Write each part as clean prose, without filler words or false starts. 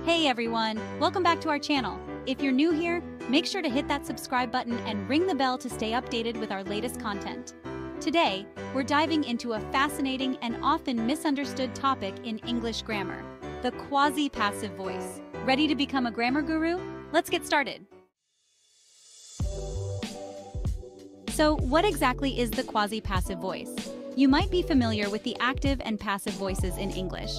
Hey everyone, welcome back to our channel. If you're new here, make sure to hit that subscribe button and ring the bell to stay updated with our latest content. Today, we're diving into a fascinating and often misunderstood topic in English grammar, the quasi-passive voice. Ready to become a grammar guru? Let's get started. So, what exactly is the quasi-passive voice? You might be familiar with the active and passive voices in English.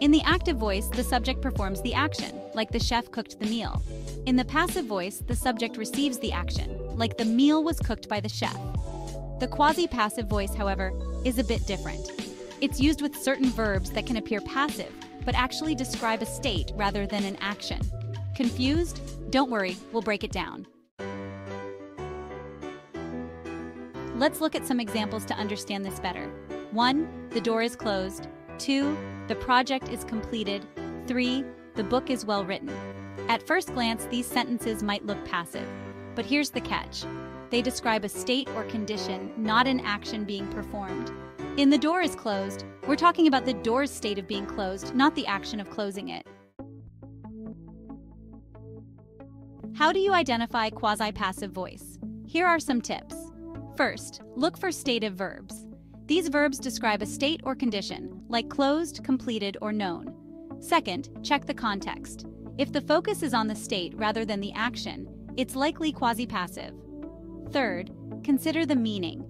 In the active voice, the subject performs the action, like the chef cooked the meal. In the passive voice, the subject receives the action, like the meal was cooked by the chef. The quasi-passive voice, however, is a bit different. It's used with certain verbs that can appear passive, but actually describe a state rather than an action. Confused? Don't worry, we'll break it down. Let's look at some examples to understand this better. 1. The door is closed. 2. The project is completed. 3. The book is well written. At first glance, these sentences might look passive, but here's the catch. They describe a state or condition, not an action being performed. In the door is closed, we're talking about the door's state of being closed, not the action of closing it. How do you identify quasi-passive voice? Here are some tips. First, look for stative verbs. These verbs describe a state or condition, like closed, completed, or known. Second, check the context. If the focus is on the state rather than the action, it's likely quasi-passive. Third, consider the meaning.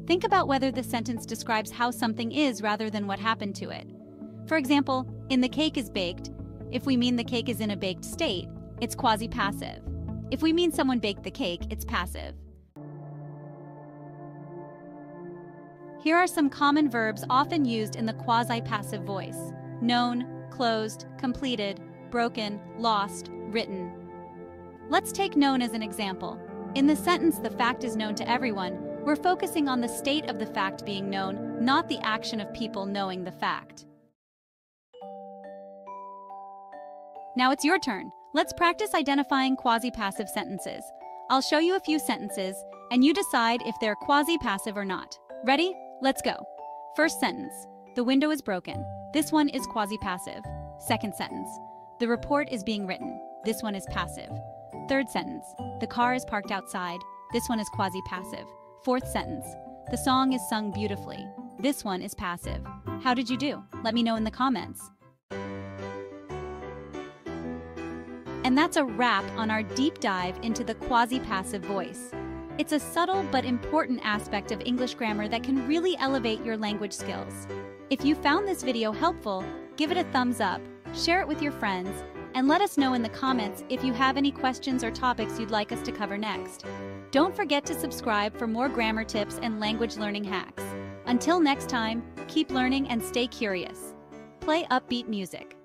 Think about whether the sentence describes how something is rather than what happened to it. For example, in the cake is baked, if we mean the cake is in a baked state, it's quasi-passive. If we mean someone baked the cake, it's passive. Here are some common verbs often used in the quasi-passive voice: known, closed, completed, broken, lost, written. Let's take known as an example. In the sentence, the fact is known to everyone, we're focusing on the state of the fact being known, not the action of people knowing the fact. Now it's your turn. Let's practice identifying quasi-passive sentences. I'll show you a few sentences, and you decide if they're quasi-passive or not. Ready? Let's go. First sentence, the window is broken. This one is quasi-passive. Second sentence, the report is being written. This one is passive. Third sentence, the car is parked outside. This one is quasi-passive. Fourth sentence, the song is sung beautifully. This one is passive. How did you do? Let me know in the comments. And that's a wrap on our deep dive into the quasi-passive voice. It's a subtle but important aspect of English grammar that can really elevate your language skills. If you found this video helpful, give it a thumbs up, share it with your friends, and let us know in the comments if you have any questions or topics you'd like us to cover next. Don't forget to subscribe for more grammar tips and language learning hacks. Until next time, keep learning and stay curious. Play upbeat music.